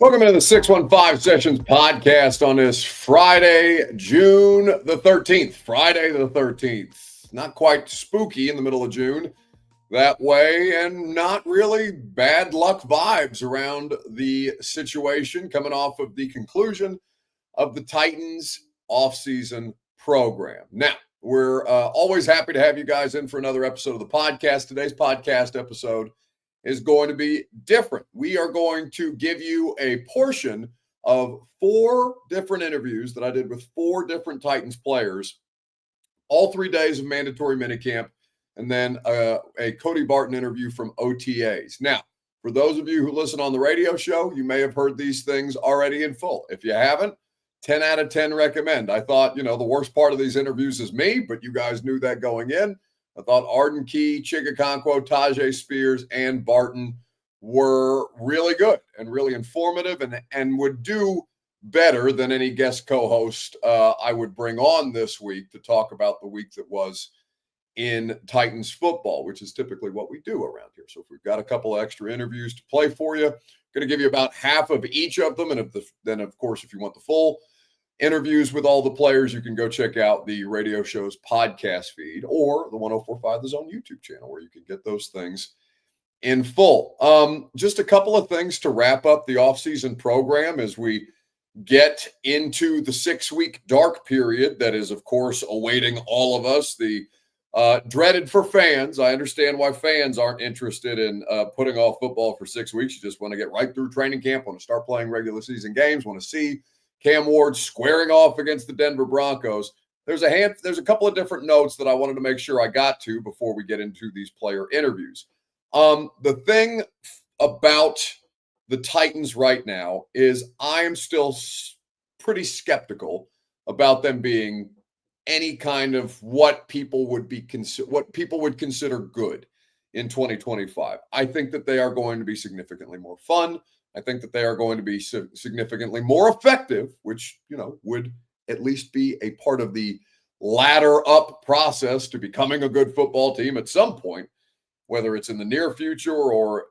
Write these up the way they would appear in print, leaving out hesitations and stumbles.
Welcome into the 615 Sessions podcast on this Friday, June the 13th. Friday the 13th. Not quite spooky in the middle of June that way, and not really bad luck vibes around the situation coming off of the conclusion of the Titans offseason program. Now, we're always happy to have you guys in for another episode of the podcast. Today's podcast episode is going to be different. We are going to give you a portion of 4 different interviews that I did with 4 different Titans players, all 3 days of mandatory minicamp, and then a Cody Barton interview from OTAs. Now, for those of you who listen on the radio show, you may have heard these things already in full. If you haven't, 10 out of 10 recommend. I thought, the worst part of these interviews is me, but you guys knew that going in. I thought Arden Key, Chigakonkwo, Tajay Spears, and Barton were really good and really informative and would do better than any guest co-host I would bring on this week to talk about the week that was in Titans football, which is typically what we do around here. So if we've got a couple of extra interviews to play for you, going to give you about half of each of them. And then, of course, if you want the full interviews with all the players, you can go check out the radio show's podcast feed or the 1045 The Zone YouTube channel, where you can get those things in full. Just a couple of things to wrap up the offseason program as we get into the 6-week dark period that is, of course, awaiting all of us. The dreaded for fans. I understand why fans aren't interested in putting off football for 6 weeks. You just want to get right through training camp, want to start playing regular season games, want to see Cam Ward squaring off against the Denver Broncos. There's a couple of different notes that I wanted to make sure I got to before we get into these player interviews. The thing about the Titans right now is I am still pretty skeptical about them being any kind of what people would consider good in 2025. I think that they are going to be significantly more fun. I think that they are going to be significantly more effective, which, would at least be a part of the ladder up process to becoming a good football team at some point, whether it's in the near future or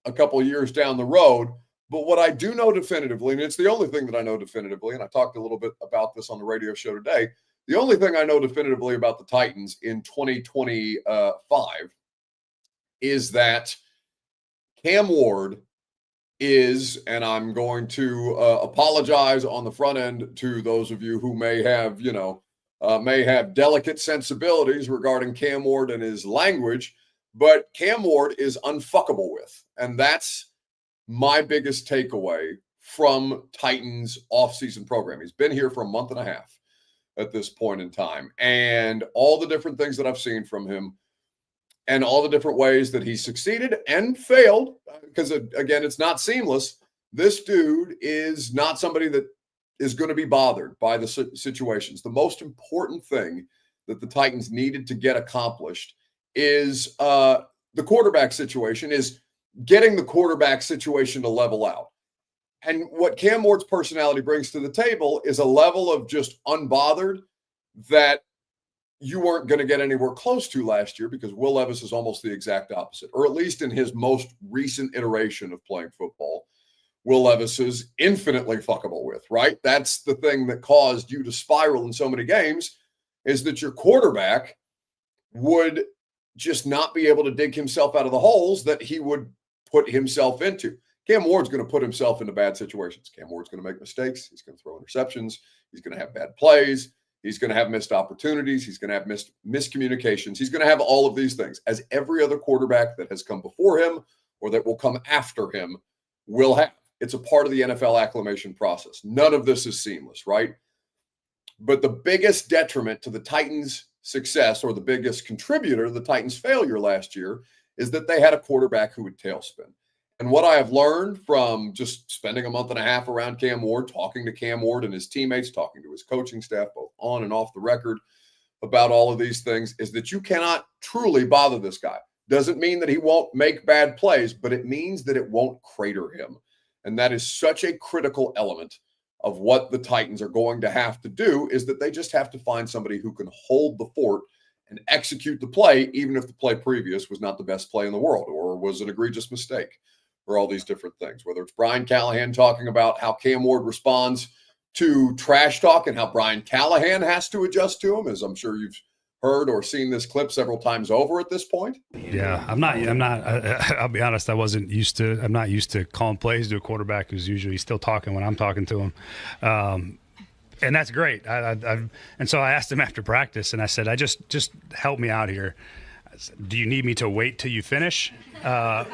a couple of years down the road. But what I do know definitively, and it's the only thing that I know definitively, and I talked a little bit about this on the radio show today, the only thing I know definitively about the Titans in 2025 is that Cam Ward is, and I'm going to apologize on the front end to those of you who may have delicate sensibilities regarding Cam Ward and his language, but Cam Ward is unfuckable with. And that's my biggest takeaway from Titans offseason program. He's been here for a month and a half at this point in time. And all the different things that I've seen from him and all the different ways that he succeeded and failed, because, again, it's not seamless. This dude is not somebody that is going to be bothered by the situations. The most important thing that the Titans needed to get accomplished is the quarterback situation, is getting the quarterback situation to level out. And what Cam Ward's personality brings to the table is a level of just unbothered that you weren't going to get anywhere close to last year, because Will Levis is almost the exact opposite, or at least in his most recent iteration of playing football, Will Levis is infinitely fuckable with, right? That's the thing that caused you to spiral in so many games, is that your quarterback would just not be able to dig himself out of the holes that he would put himself into. Cam Ward's going to put himself into bad situations. Cam Ward's going to make mistakes. He's going to throw interceptions. He's going to have bad plays. He's going to have missed opportunities. He's going to have miscommunications. He's going to have all of these things, as every other quarterback that has come before him or that will come after him will have. It's a part of the NFL acclimation process. None of this is seamless, right? But the biggest detriment to the Titans' success, or the biggest contributor to the Titans' failure last year, is that they had a quarterback who would tailspin. And what I have learned from just spending a month and a half around Cam Ward, talking to Cam Ward and his teammates, talking to his coaching staff, both on and off the record, about all of these things, is that you cannot truly bother this guy. Doesn't mean that he won't make bad plays, but it means that it won't crater him. And that is such a critical element of what the Titans are going to have to do, is that they just have to find somebody who can hold the fort and execute the play, even if the play previous was not the best play in the world or was an egregious mistake, or all these different things, whether it's Brian Callahan talking about how Cam Ward responds to trash talk and how Brian Callahan has to adjust to him, as I'm sure you've heard or seen this clip several times over at this point. Yeah, I'll be honest, I'm not used to calling plays to a quarterback who's usually still talking when I'm talking to him. And that's great. And so I asked him after practice, and I said, just help me out here. I said, do you need me to wait till you finish? And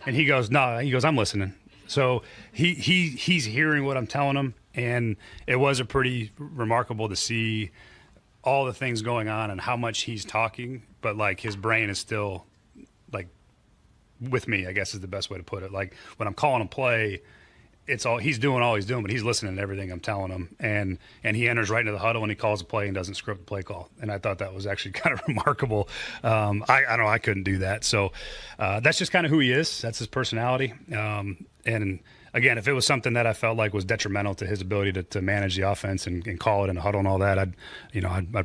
he goes, no, I'm listening. So he's hearing what I'm telling him. And it was a pretty remarkable to see all the things going on and how much he's talking, but like his brain is still like with me, I guess is the best way to put it. Like when I'm calling him play, he's doing all he's doing, but he's listening to everything I'm telling him. And he enters right into the huddle and he calls a play and doesn't script the play call. And I thought that was actually kind of remarkable. I don't know, I couldn't do that. So that's just kind of who he is. That's his personality. And again, if it was something that I felt like was detrimental to his ability to manage the offense and call it in a huddle and all that, I'd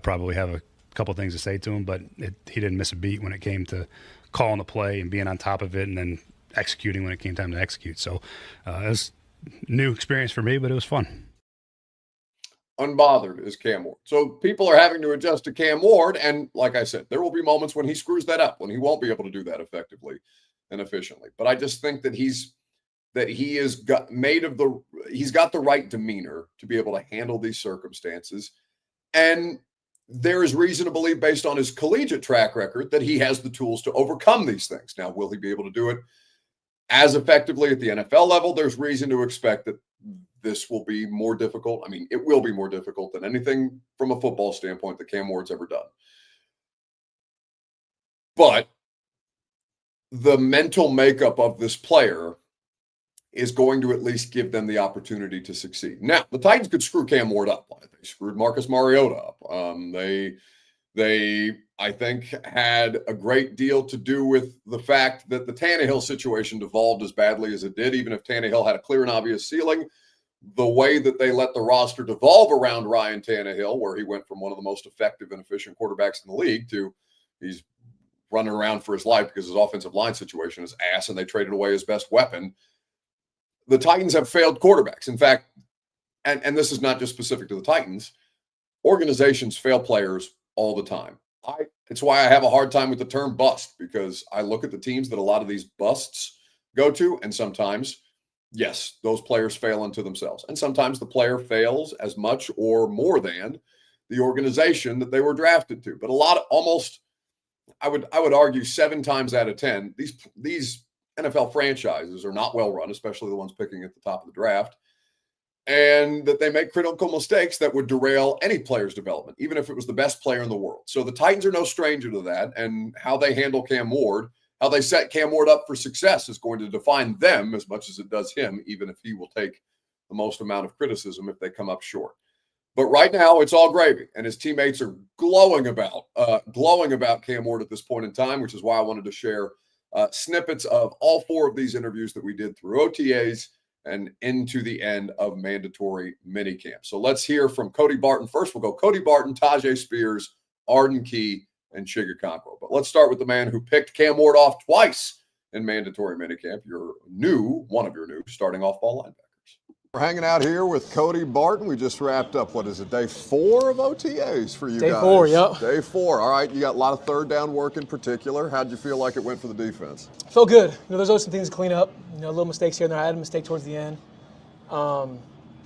probably have a couple things to say to him. But he didn't miss a beat when it came to calling the play and being on top of it and then executing when it came time to execute. So it was a new experience for me, but it was fun. Unbothered is Cam Ward. So people are having to adjust to Cam Ward. And like I said, there will be moments when he screws that up, when he won't be able to do that effectively and efficiently. But I just think that he's got the right demeanor to be able to handle these circumstances. And there is reason to believe, based on his collegiate track record, that he has the tools to overcome these things. Now, will he be able to do it as effectively at the NFL level? There's reason to expect that this will be more difficult. I mean, it will be more difficult than anything from a football standpoint that Cam Ward's ever done. But the mental makeup of this player is going to at least give them the opportunity to succeed. Now, the Titans could screw Cam Ward up. They screwed Marcus Mariota up. They, I think, had a great deal to do with the fact that the Tannehill situation devolved as badly as it did. Even if Tannehill had a clear and obvious ceiling, the way that they let the roster devolve around Ryan Tannehill, where he went from one of the most effective and efficient quarterbacks in the league to he's running around for his life because his offensive line situation is ass, and they traded away his best weapon. The Titans have failed quarterbacks. In fact, and this is not just specific to the Titans, organizations fail players all the time. It's why I have a hard time with the term bust, because I look at the teams that a lot of these busts go to, and sometimes, yes, those players fail unto themselves. And sometimes the player fails as much or more than the organization that they were drafted to. But I would argue 7 times out of 10, these NFL franchises are not well run, especially the ones picking at the top of the draft, and that they make critical mistakes that would derail any player's development, even if it was the best player in the world. So the Titans are no stranger to that, and how they handle Cam Ward, how they set Cam Ward up for success is going to define them as much as it does him, even if he will take the most amount of criticism if they come up short. But right now, it's all gravy, and his teammates are glowing about Cam Ward at this point in time, which is why I wanted to share snippets of all 4 of these interviews that we did through OTAs and into the end of mandatory minicamp. So let's hear from Cody Barton. First, we'll go Cody Barton, Tajay Spears, Arden Key, and Chigakonkwo. But let's start with the man who picked Cam Ward off twice in mandatory minicamp, one of your new starting off-ball linebackers. We're hanging out here with Cody Barton. We just wrapped up, day 4 of OTAs for you guys? Day 4, yep. Day 4. All right, you got a lot of third down work in particular. How'd you feel like it went for the defense? Felt good. There's always some things to clean up. Little mistakes here and there. I had a mistake towards the end.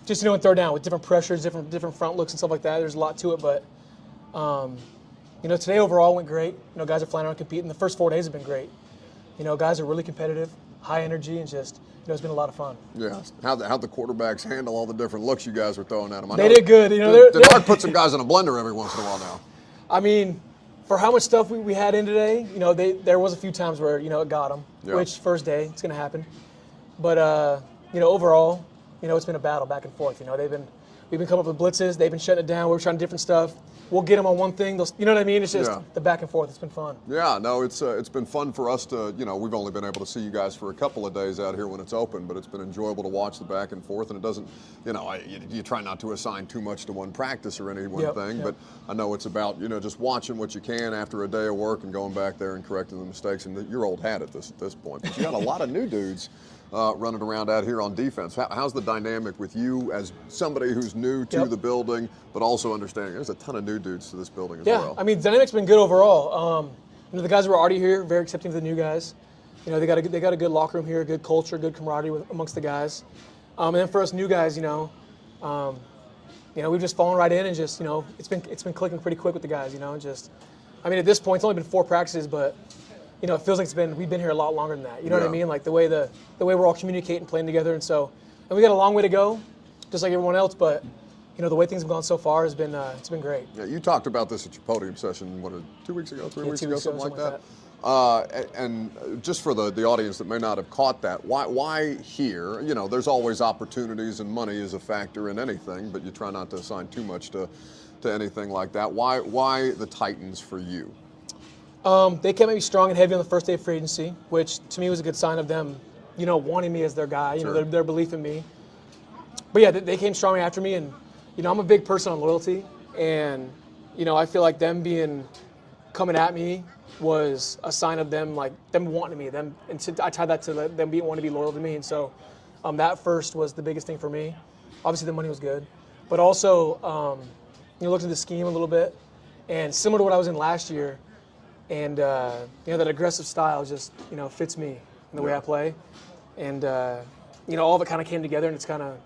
Just in third down with different pressures, different front looks and stuff like that. There's a lot to it, but today overall went great. Guys are flying around competing. The first 4 days have been great. Guys are really competitive, high energy, and just it's been a lot of fun. Yeah. How'd the quarterbacks handle all the different looks you guys were throwing at them? They did good. They'd put some guys in a blender every once in a while now. I mean, for how much stuff we had in today, there was a few times where it got them. Yeah. Which first day it's going to happen, but overall, it's been a battle back and forth. We've been coming up with blitzes. They've been shutting it down. We're trying different stuff. we'll get them on one thing. You know what I mean? It's just the back and forth. It's been fun. Yeah, no, it's been fun for us to, we've only been able to see you guys for a couple of days out here when it's open, but it's been enjoyable to watch the back and forth, and it doesn't, you try not to assign too much to one practice or any one thing, but I know it's about, just watching what you can after a day of work and going back there and correcting the mistakes, and you're old hat at this point, but you got a lot of new dudes running around out here on defense. How's the dynamic with you as somebody who's new to the building, but also understanding there's a ton of new dudes to this building as well? Yeah, I mean, the dynamic's been good overall. The guys who are already here, very accepting of the new guys. They got a good locker room here, good culture, good camaraderie amongst the guys. And then for us new guys, we've just fallen right in and just, it's been clicking pretty quick with the guys. At this point, it's only been 4 practices, but it feels like we've been here a lot longer than that. You know what I mean? Like the way we're all communicating, playing together, and we got a long way to go, just like everyone else. But the way things have gone so far has been it's been great. Yeah, you talked about this at your podium session, 2 weeks ago, 3 weeks ago, something like that. And just for the audience that may not have caught that, why here? There's always opportunities, and money is a factor in anything, but you try not to assign too much to anything like that. Why the Titans for you? They kept me strong and heavy on the first day of free agency, which to me was a good sign of them, wanting me as their guy, their belief in me. But yeah, they came strong after me, and I'm a big person on loyalty, and I feel like them coming at me was a sign of them wanting me, and I tied that to them wanting to be loyal to me, and so that first was the biggest thing for me. Obviously, the money was good, but also looked at the scheme a little bit, and similar to what I was in last year. And that aggressive style just fits me in the way I play, and all of it kind of came together, and it's kind of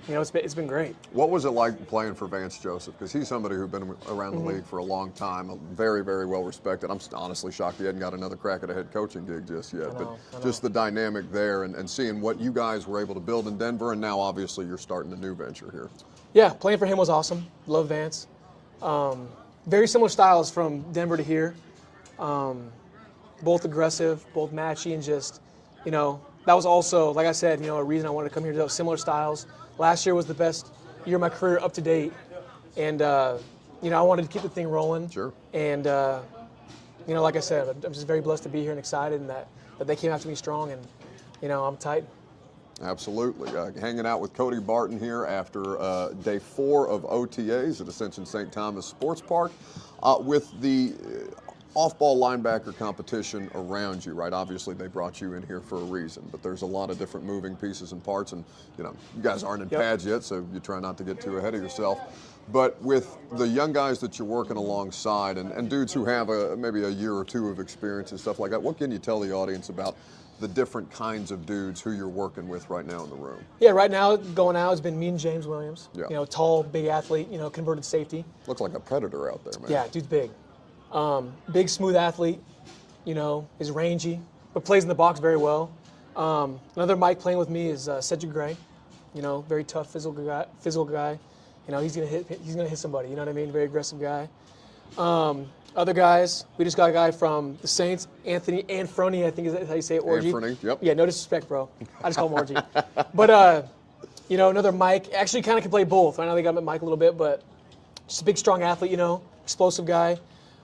it's been great. What was it like playing for Vance Joseph? Because he's somebody who's been around the league for a long time, very, very well respected. I'm honestly shocked he hadn't got another crack at a head coaching gig just yet. But just the dynamic there, and seeing what you guys were able to build in Denver, and now obviously you're starting a new venture here. Yeah, playing for him was awesome. Love Vance. Very similar styles from Denver to here. Both aggressive, both matchy, and just, that was also, like I said, a reason I wanted to come here. Those similar styles. Last year was the best year of my career up to date, and I wanted to keep the thing rolling. Sure. And like I said, I'm just very blessed to be here and excited, and that they came after me strong, and I'm tight. Absolutely. Hanging out with Cody Barton here after day 4 of OTAs at Ascension St. Thomas Sports Park with the off-ball linebacker competition around you, right? Obviously, they brought you in here for a reason, but there's a lot of different moving pieces and parts, and you guys aren't in pads yet, so you try not to get too ahead of yourself. But with the young guys that you're working alongside, and dudes who have maybe a year or 2 of experience and stuff like that, what can you tell the audience about the different kinds of dudes who you're working with right now in the room? Yeah, right now, going out has been me and James Williams. Yeah. Tall, big athlete, converted safety. Looks like a predator out there, man. Yeah, dude's big. Big, smooth athlete, is rangy, but plays in the box very well. Another Mike playing with me is Cedric Gray, very tough physical guy. He's gonna hit somebody, you know what I mean? Very aggressive guy. Other guys, we just got a guy from the Saints, Anthony Anfroni, I think is how you say it, Orgy. Anfroni, yep. Yeah, no disrespect, bro. I just call him Orgy. But, another Mike, actually kind of can play both. I know they got Mike a little bit, but just a big, strong athlete, explosive guy.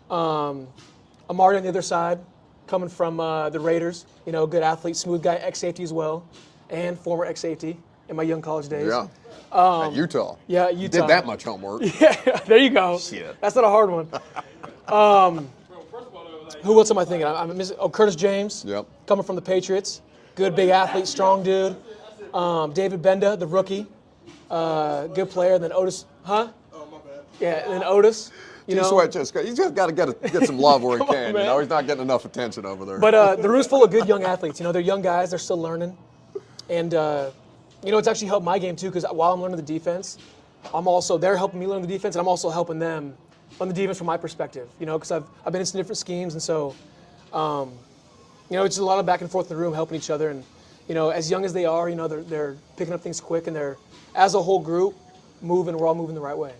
Amari on the other side, coming from the Raiders, good athlete, smooth guy, ex-safety as well, and former ex-safety in my young college days. Yeah. At Utah. Yeah, Utah. You did that much homework. Yeah, there you go. Shit. That's not a hard one. Who else am I thinking? I'm missing. Oh, Curtis James. Yep. Coming from the Patriots. Good, big athlete, strong dude. David Benda, the rookie. Good player. Then Otis. Huh? Oh, my bad. Yeah, and then Otis. He's just got to get some love where he can. He's not getting enough attention over there. But the room's full of good young athletes. They're young guys. They're still learning. And, it's actually helped my game, too, because while I'm learning the defense, they're helping me learn the defense, and I'm also helping them on the defense from my perspective, because I've been in some different schemes, and so, it's a lot of back and forth in the room, helping each other, and, as young as they are, they're picking up things quick, and they're, as a whole group, we're all moving the right way.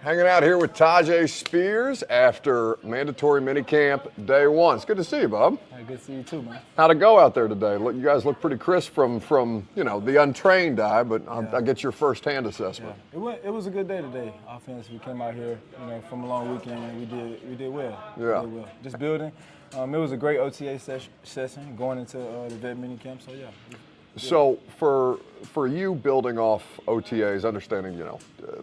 Hanging out here with Tajay Spears after mandatory minicamp day 1. It's good to see you, Bob. Hey, good to see you too, man. How'd it go out there today? Look, you guys look pretty crisp from the untrained eye, but I get your first-hand assessment. Yeah. It was a good day today. Offense, we came out here, from a long weekend, and we did well. Yeah. We did well. Just building. It was a great OTA session going into the vet minicamp. So yeah. So for you building off OTAs, understanding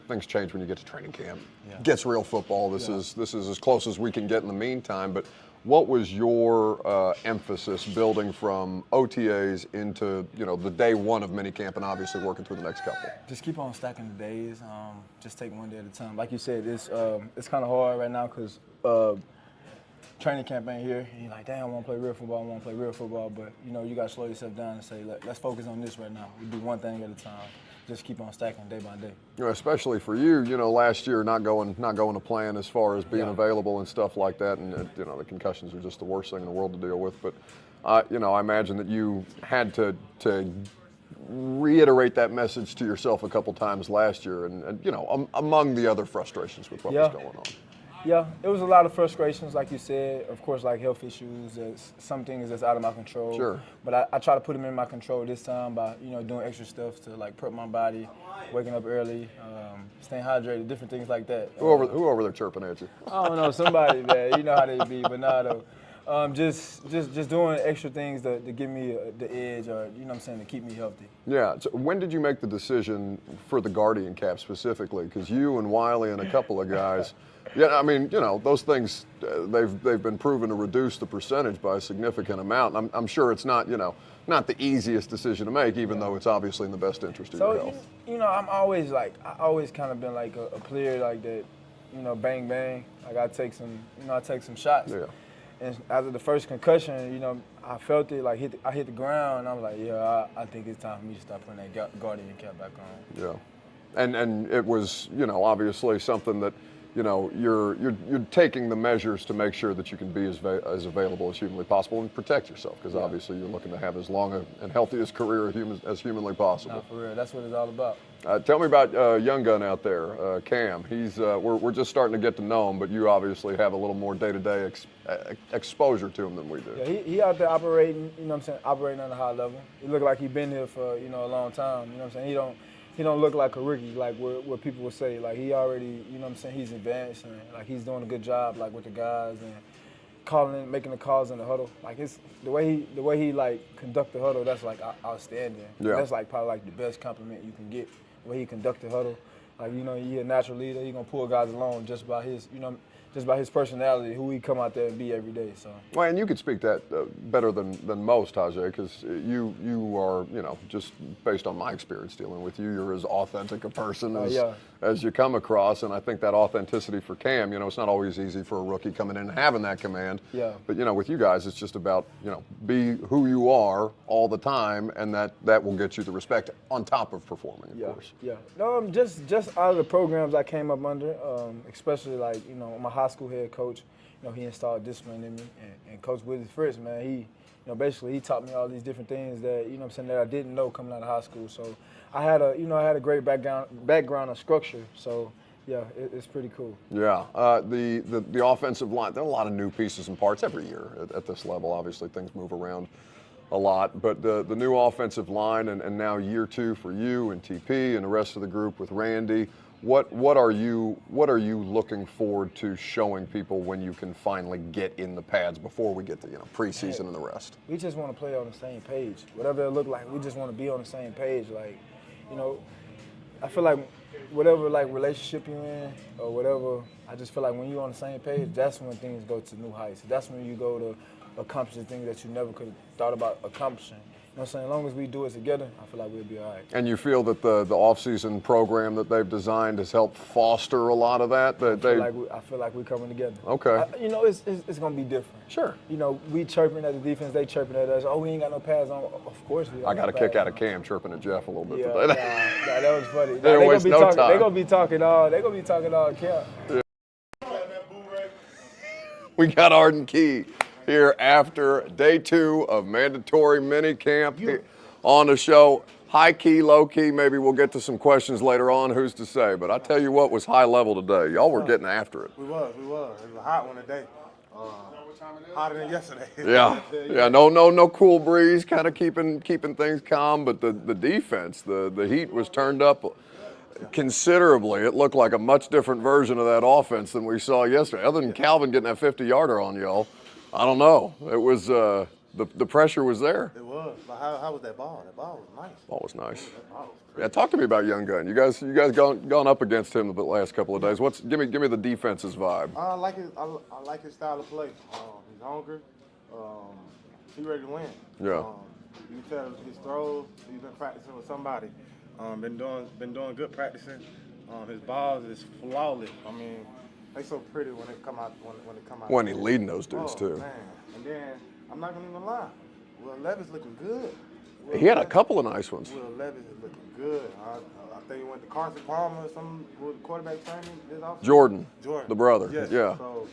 things change when you get to training camp. Yeah. Gets real football. This is as close as we can get in the meantime. But what was your emphasis building from OTAs into the day 1 of minicamp and obviously working through the next couple? Just keep on stacking the days. Just take one day at a time. Like you said, it's kind of hard right now because training camp ain't here. And you're like, damn, I want to play real football. But, you got to slow yourself down and say, let's focus on this right now. We do one thing at a time. Just keep on stacking day by day. Especially for you, last year not going to plan as far as being available and stuff like that. And, the concussions are just the worst thing in the world to deal with. But, I imagine that you had to reiterate that message to yourself a couple times last year and among the other frustrations with what was going on. Yeah, it was a lot of frustrations, like you said. Of course, like health issues. Some things that's out of my control. Sure. But I try to put them in my control this time by doing extra stuff to like prep my body, waking up early, staying hydrated, different things like that. Who over there chirping at you? I don't know, somebody, man. You know how they be, but nah, though. Just doing extra things to give me the edge, or to keep me healthy. Yeah. So when did you make the decision for the Guardian cap specifically? Because you and Wiley and a couple of guys. Yeah, I mean, those things, they've been proven to reduce the percentage by a significant amount. And I'm sure it's not, not the easiest decision to make, even though it's obviously in the best interest of your health. I always kind of been like a player like that, bang, bang. Like I take some shots. Yeah. And after the first concussion, I felt it, like I hit the ground, and I was like, yeah, I think it's time for me to start putting that Guardian cap back on. Yeah. And it was, obviously something that, you're taking the measures to make sure that you can be as available as humanly possible and protect yourself, because obviously you're looking to have as long and healthiest career as humanly possible. No, for real, that's what it's all about. Tell me about young gun out there, Cam. He's we're just starting to get to know him, but you obviously have a little more day-to-day exposure to him than we do. Yeah, he out there operating, operating on a high level. He look like he's been here for a long time. He don't look like a rookie, like what people would say. Like he already, he's advanced and like he's doing a good job, like with the guys and making the calls in the huddle. Like the way he like conduct the huddle, that's like outstanding. Yeah. That's like probably like the best compliment you can get. The way he conduct the huddle, like he's a natural leader. He gonna pull guys along just by his, just by his personality, who he come out there and be every day. So. Well, and you could speak that better than most, Tajay, because you are, just based on my experience dealing with you, you're as authentic a person as you come across, and I think that authenticity for Cam, it's not always easy for a rookie coming in and having that command. Yeah. But with you guys, it's just about be who you are all the time, and that will get you the respect on top of performing, of course. Yeah. No, just out of the programs I came up under, especially like my high school head coach, he installed discipline in me, and Coach Willie Fritz, man, he, basically he taught me all these different things that, that I didn't know coming out of high school. So I had a great background of structure. So yeah, it's pretty cool. Yeah, the offensive line, there are a lot of new pieces and parts every year at this level. Obviously, things move around a lot, but the new offensive line and now year 2 for you and TP and the rest of the group with Randy. What are you looking forward to showing people when you can finally get in the pads before we get to preseason and the rest? We just want to play on the same page. Whatever it look like, we just want to be on the same page. Like, I feel like whatever like relationship you're in or whatever, I just feel like when you're on the same page, that's when things go to new heights. That's when you go to accomplish the things that you never could have thought about accomplishing. As long as we do it together, I feel like we'll be all right. And you feel that the offseason program that they've designed has helped foster a lot of that? I feel like we're coming together. Okay. It's going to be different. Sure. We chirping at the defense, they chirping at us. Oh, we ain't got no pads on. Of course we got I got a kick out of Cam chirping at Jeff a little bit today. Nah, that was funny. They didn't waste no time. They're going to be talking all camp. Yeah. We got Arden Key here after day 2 of mandatory minicamp on the show. high key, low key. Maybe we'll get to some questions later on. Who's to say? But I tell you what was high level today. Y'all were getting after it. We was. It was a hot one today. Hotter than yesterday. Yeah. No cool breeze, kind of keeping things calm. But the defense, the heat was turned up considerably. It looked like a much different version of that offense than we saw yesterday. Other than Calvin getting that 50-yarder on y'all, I don't know. It was the pressure was there. It was. But how was that ball? That ball was nice. Ball was nice. That ball was Yeah, talk to me about Young Gun. You guys gone up against him the last couple of days. Give me the defense's vibe. I like his style of play. He's hungry. He's ready to win. Yeah. You can tell his throws. He's been practicing with somebody. Been doing good practicing. His balls is flawless. I mean, they so pretty when they come out. When he leading those dudes too. Man. And then I'm not gonna even lie. Will Levis looking good. He had a couple of nice ones. Will Levis is looking good. I think he went to Carson Palmer or some quarterback training this offseason. Jordan, the brother. Yes. Yeah. So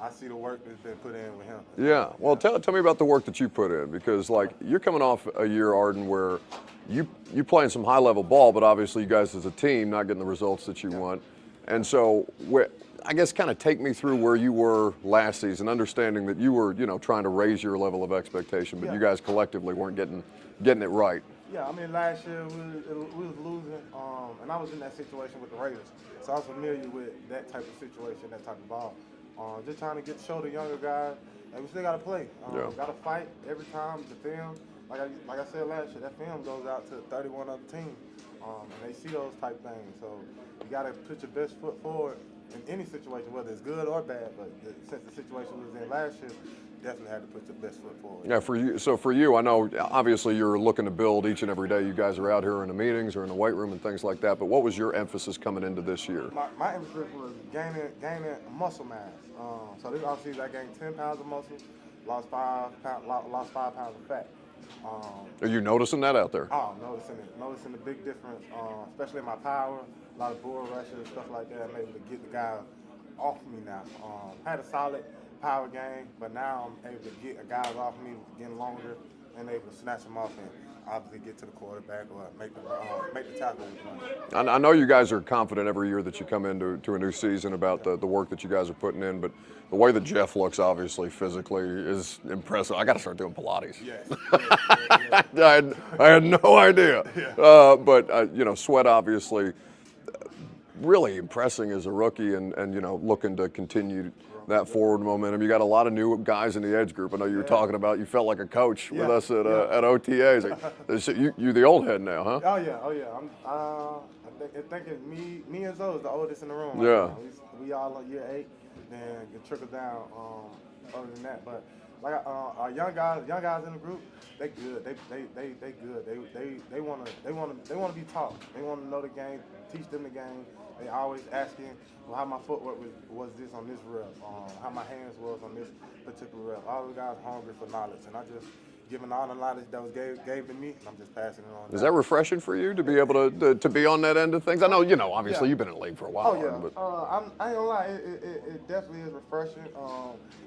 I see the work that's been put in with him. Yeah. Well, tell me about the work that you put in, because like you're coming off a year, Arden, where you playing some high level ball, but obviously you guys as a team not getting the results that you want. And so I guess kind of take me through where you were last season, understanding that you were, trying to raise your level of expectation, but you guys collectively weren't getting it right. Yeah, I mean, last year we was losing, and I was in that situation with the Ravens, so I was familiar with that type of situation, that type of ball. Just trying to show the younger guys, and we still got to play. Got to fight every time. The film, like I said last year, that film goes out to 31 other teams, and they see those type things. So you got to put your best foot forward in any situation, whether it's good or bad. But since the situation we was in last year, definitely had to put your best foot forward. Yeah, for you, I know obviously you're looking to build each and every day. You guys are out here in the meetings or in the weight room and things like that. But what was your emphasis coming into this year? My emphasis was gaining muscle mass. So this offseason I gained 10 pounds of muscle, lost 5 pounds of fat. Are you noticing that out there? Oh, noticing the big difference, especially in my power. A lot of bull rushes, stuff like that. I'm able to get the guy off me now. Had a solid power game, but now I'm able to get a guy off me, getting longer, and able to snatch him off and obviously get to the quarterback or make the tackle. I know you guys are confident every year that you come into a new season about the work that you guys are putting in, but the way that Jeff looks, obviously physically, is impressive. I got to start doing Pilates. Yes. I had no idea. Yeah. But Sweat obviously really impressing as a rookie, and looking to continue that forward momentum. You got a lot of new guys in the edge group. I know you were talking about. You felt like a coach with us at OTAs. You're the old head now, huh? Oh yeah. I think it's me and Zoe is the oldest in the room. Yeah. We all on year 8, then it trickle down. Other than that, but like our young guys in the group, they good. They good. They wanna be taught. They wanna know the game. Teach them the game. They always asking, well, how my footwork was this on this rep, how my hands was on this particular rep. All the guys hungry for knowledge, and I just giving all the knowledge that was gave to me, and I'm just passing it on. Is that refreshing for you to be able to be on that end of things? I know, obviously you've been in the league for a while. Oh yeah, but I ain't gonna lie, it definitely is refreshing,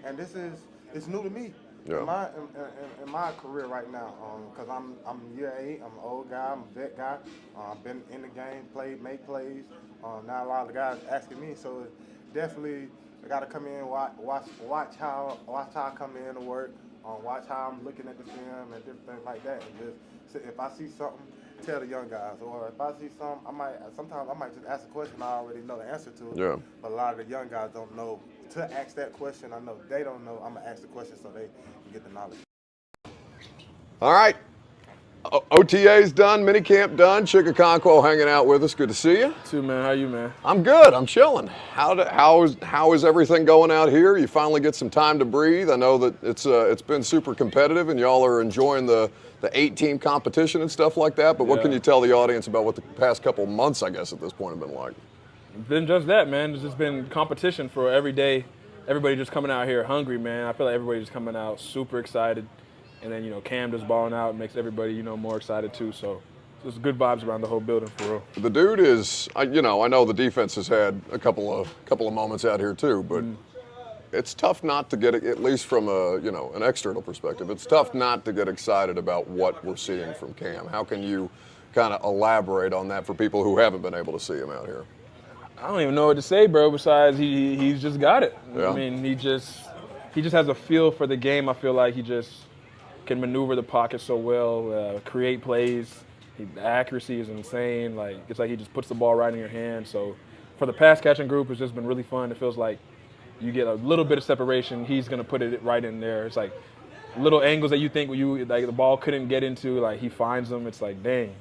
and it's new to me. Yeah. In my career right now, because I'm year 8, I'm an old guy, I'm a vet guy. I've been in the game, made plays. Now a lot of the guys asking me, so definitely I got to come in, watch how I come in to work, watch how I'm looking at the film and different things like that. And just if I see something, tell the young guys, or if I see something, sometimes I might just ask a question I already know the answer to. Yeah. But a lot of the young guys don't know to ask that question. I know they don't know. I'm gonna ask the question so they can get the knowledge. All right. OTA's done, minicamp done. Chicaconquo hanging out with us. Good to see you. Too, man. How you, man? I'm good. I'm chilling. How is everything going out here? You finally get some time to breathe. I know that it's been super competitive, and y'all are enjoying the 8-team competition and stuff like that. But what can you tell the audience about what the past couple months, I guess, at this point have been like? It's been just that, man. It's just been competition for every day. Everybody just coming out here hungry, man. I feel like everybody's just coming out super excited. And then, Cam just balling out makes everybody, more excited too. So just good vibes around the whole building for real. The dude is, I know the defense has had a couple of moments out here too, but it's tough not to get, at least from an external perspective, it's tough not to get excited about what we're seeing from Cam. How can you kind of elaborate on that for people who haven't been able to see him out here? I don't even know what to say, bro. Besides, he's just got it. Yeah. I mean, he just has a feel for the game. I feel like he just can maneuver the pocket so well, create plays. The accuracy is insane. Like, it's like he just puts the ball right in your hand. So for the pass catching group, it's just been really fun. It feels like you get a little bit of separation. He's gonna put it right in there. It's like little angles that you think like the ball couldn't get into. Like, he finds them. It's like, dang.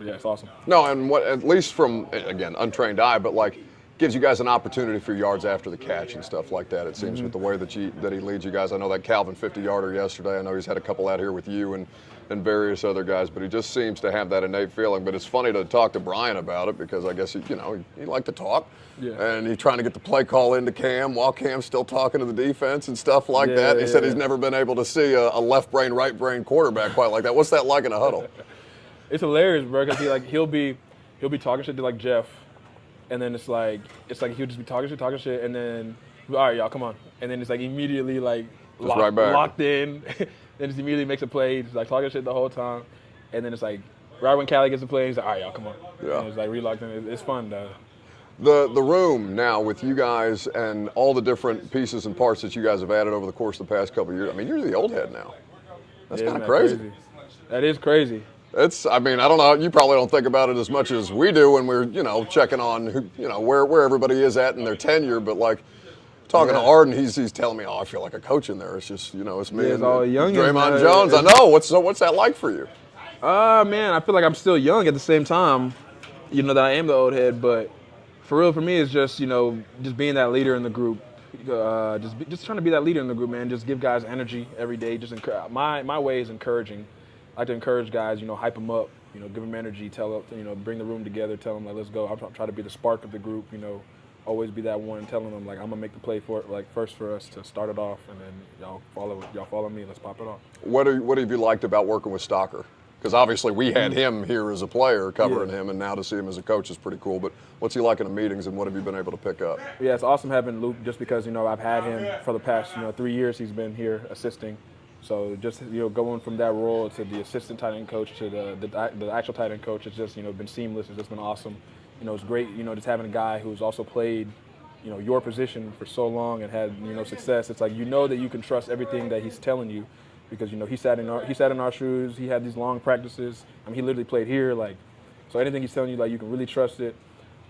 Yeah, it's awesome. No, and what, at least from, again, untrained eye, but like gives you guys an opportunity for yards after the catch and stuff like that. It seems with the way that he leads you guys. I know that Calvin 50-yarder yesterday. I know he's had a couple out here with you and various other guys, but he just seems to have that innate feeling. But it's funny to talk to Brian about it because I guess he liked to talk. Yeah. And he's trying to get the play call into Cam while Cam's still talking to the defense and stuff like that. He said he's never been able to see a left brain, right brain quarterback quite like that. What's that like in a huddle? It's hilarious, bro, because he'll be talking shit to like Jeff, and then it's like he'll just be talking shit, and then all right, y'all, come on, and then it's like immediately like locked in, then just immediately makes a play, just like talking shit the whole time, and then it's like right when Callie gets a play, he's like, all right, y'all, come on, yeah, and it's like relocked in. It's fun though. The room now with you guys and all the different pieces and parts that you guys have added over the course of the past couple of years. I mean, you're the old head now. That's kind of crazy. That is crazy. I mean, I don't know. You probably don't think about it as much as we do when we're, checking on, where everybody is at in their tenure. But like talking to Arden, he's telling me, I feel like a coach in there. It's just, it's me and Draymond Jones. I know. What's that like for you? Man, I feel like I'm still young at the same time. That I am the old head, but for real, for me, it's just, just being that leader in the group. Just trying to be that leader in the group, man. Just give guys energy every day. Just my way is encouraging. I like to encourage guys, hype them up, give them energy, bring the room together, tell them, like, let's go. I'm trying to be the spark of the group, always be that one telling them, like, I'm going to make the play for it, like, first for us to start it off, and then y'all follow me, let's pop it off. What have you liked about working with Stocker? Because obviously we had him here as a player covering him, and now to see him as a coach is pretty cool. But what's he like in the meetings, and what have you been able to pick up? Yeah, it's awesome having Luke just because, I've had him for the past, 3 years he's been here assisting. So just going from that role to the assistant tight end coach to the actual tight end coach, it's just been seamless. It's just been awesome. It's great just having a guy who's also played your position for so long and had success. It's like that you can trust everything that he's telling you because he sat in our shoes. He had these long practices. I mean, he literally played here. Like, so anything he's telling you, like, you can really trust it.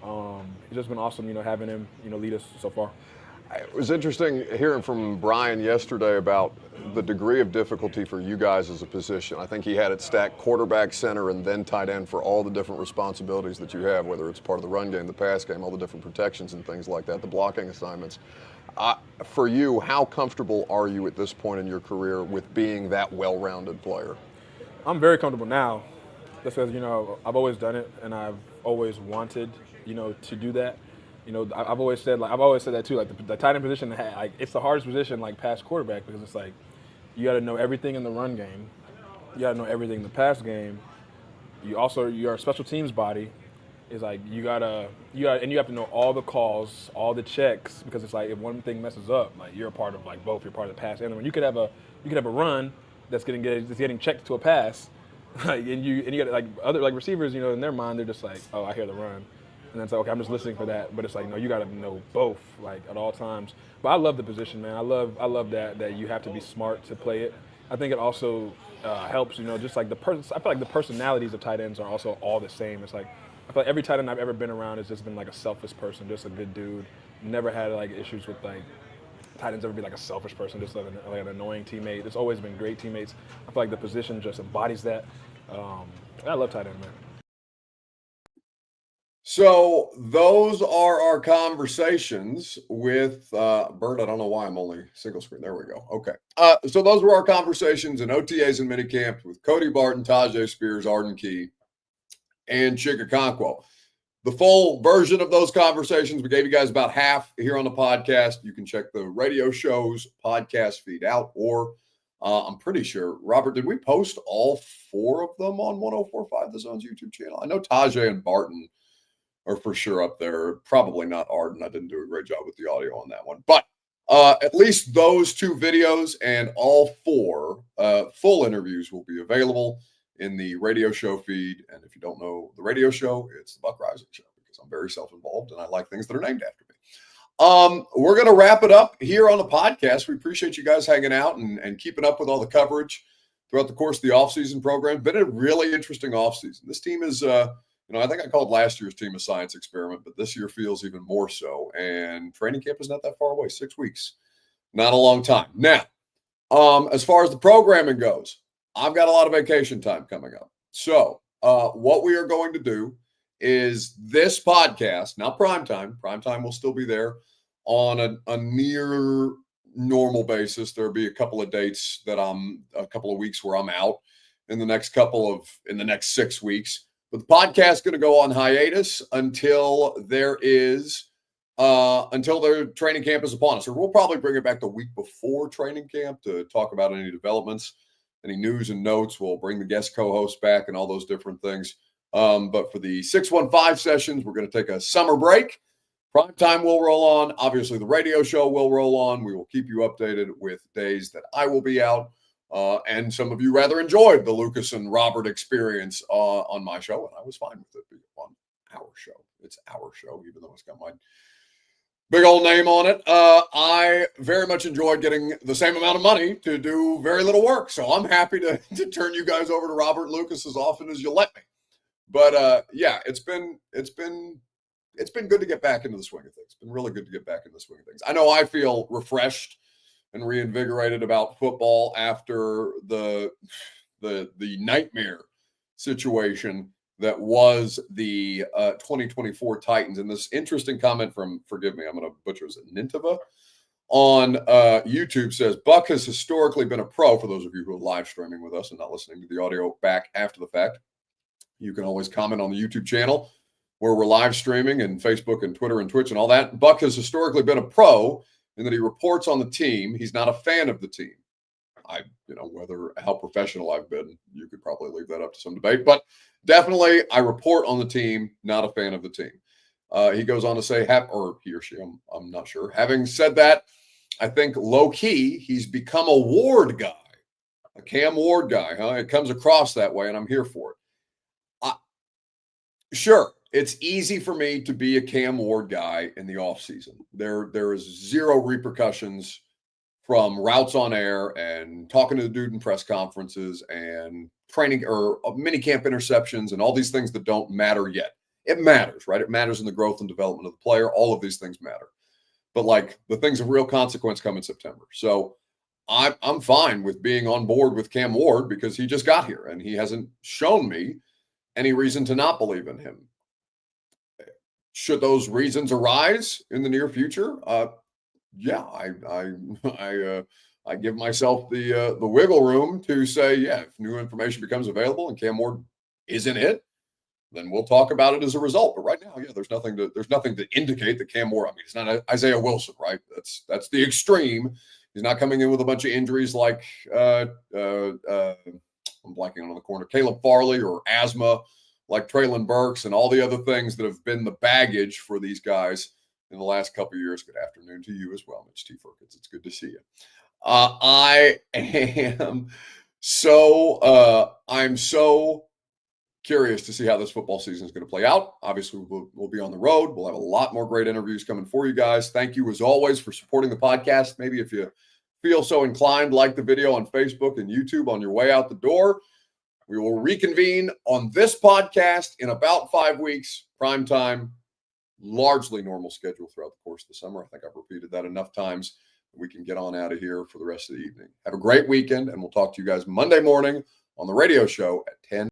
It's just been awesome having him lead us so far. It was interesting hearing from Brian yesterday about the degree of difficulty for you guys as a position. I think he had it stacked quarterback, center, and then tight end for all the different responsibilities that you have, whether it's part of the run game, the pass game, all the different protections and things like that, the blocking assignments. For you, how comfortable are you at this point in your career with being that well-rounded player? I'm very comfortable now because, I've always done it and I've always wanted, to do that. I've always said that too. Like the tight end position, like it's the hardest position, like past quarterback, because it's like you got to know everything in the run game, you got to know everything in the pass game. Your special teams body is like you have to know all the calls, all the checks, because it's like if one thing messes up, like you're a part of like both. You're part of the pass and the run. You could have a run that's getting checked to a pass, like and you got like other like receivers, in their mind they're just like, oh, I hear the run. And then it's like, okay, I'm just listening for that. But it's like, no, you got to know both, like, at all times. But I love the position, man. I love that you have to be smart to play it. I think it also helps, just like I feel like the personalities of tight ends are also all the same. It's like, I feel like every tight end I've ever been around has just been like a selfless person, just a good dude. Never had like issues with like tight ends ever be like a selfish person, just like an annoying teammate. It's always been great teammates. I feel like the position just embodies that. I love tight end, man. So those are our conversations with Bert. I don't know why I'm only single screen. There we go. Okay. So those were our conversations in OTAs and minicamp with Cody Barton, Tajay Spears, Arden Key, and Chika Conquo. The full version of those conversations, we gave you guys about half here on the podcast. You can check the radio show's podcast feed out, or I'm pretty sure, Robert, did we post all 4 of them on 104.5 The Zone's YouTube channel? I know Tajay and Barton are for sure up there. Probably not Arden. I didn't do a great job with the audio on that one. But at least those 2 videos and all 4 full interviews will be available in the radio show feed. And if you don't know the radio show, it's the Buck Rising Show, because I'm very self-involved and I like things that are named after me. We're going to wrap it up here on the podcast. We appreciate you guys hanging out and keeping up with all the coverage throughout the course of the offseason program. Been a really interesting offseason. This team is, I think I called last year's team a science experiment, but this year feels even more so. And training camp is not that far away, 6 weeks. Not a long time. Now, as far as the programming goes, I've got a lot of vacation time coming up. So what we are going to do is this podcast, not primetime. Primetime will still be there on a near normal basis. There'll be a couple of dates that a couple of weeks where I'm out in the next 6 weeks. But the podcast is going to go on hiatus until their training camp is upon us. Or we'll probably bring it back the week before training camp to talk about any developments, any news and notes. We'll bring the guest co-hosts back and all those different things. But for the 615 sessions, we're going to take a summer break. Primetime will roll on. Obviously, the radio show will roll on. We will keep you updated with days that I will be out. And some of you rather enjoyed the Lucas and Robert experience on my show, and I was fine with it being on our show. It's our show, even though it's got my big old name on it. I very much enjoyed getting the same amount of money to do very little work. So I'm happy to turn you guys over to Robert and Lucas as often as you'll let me. But yeah, it's been good to get back into the swing of things. It's been really good to get back into the swing of things. I know I feel refreshed and reinvigorated about football after the nightmare situation that was the 2024 Titans. And this interesting comment from, forgive me, I'm going to butcher, is it Nineveh? On YouTube says, Buck has historically been a pro. For those of you who are live streaming with us and not listening to the audio back after the fact, you can always comment on the YouTube channel where we're live streaming, and Facebook and Twitter and Twitch and all that. Buck has historically been a pro in that he reports on the team. He's not a fan of the team. How professional I've been, you could probably leave that up to some debate, but definitely I report on the team, not a fan of the team. He goes on to say, or he or she, I'm not sure. Having said that, I think low key, he's become a Ward guy, a Cam Ward guy. It comes across that way, and I'm here for it. Sure, it's easy for me to be a Cam Ward guy in the offseason. There is zero repercussions from routes on air and talking to the dude in press conferences and training or mini camp interceptions and all these things that don't matter yet. It matters, right? It matters in the growth and development of the player. All of these things matter. But like the things of real consequence come in September. So I'm fine with being on board with Cam Ward because he just got here and he hasn't shown me any reason to not believe in him. Should those reasons arise in the near future? Yeah, I give myself the wiggle room to say, yeah, if new information becomes available and Cam Ward isn't it, then we'll talk about it as a result. But right now, yeah, there's nothing to indicate that Cam Ward. I mean, it's not Isaiah Wilson, right? That's the extreme. He's not coming in with a bunch of injuries like I'm blanking on the corner, Caleb Farley, or asthma like Traylon Burks, and all the other things that have been the baggage for these guys in the last couple of years. Good afternoon to you as well, Mitch T. Firkins. It's good to see you. I'm so curious to see how this football season is going to play out. Obviously, we'll be on the road. We'll have a lot more great interviews coming for you guys. Thank you, as always, for supporting the podcast. Maybe if you feel so inclined, like the video on Facebook and YouTube on your way out the door. We will reconvene on this podcast in about 5 weeks, prime time, largely normal schedule throughout the course of the summer. I think I've repeated that enough times. We can get on out of here for the rest of the evening. Have a great weekend, and we'll talk to you guys Monday morning on the radio show at 10.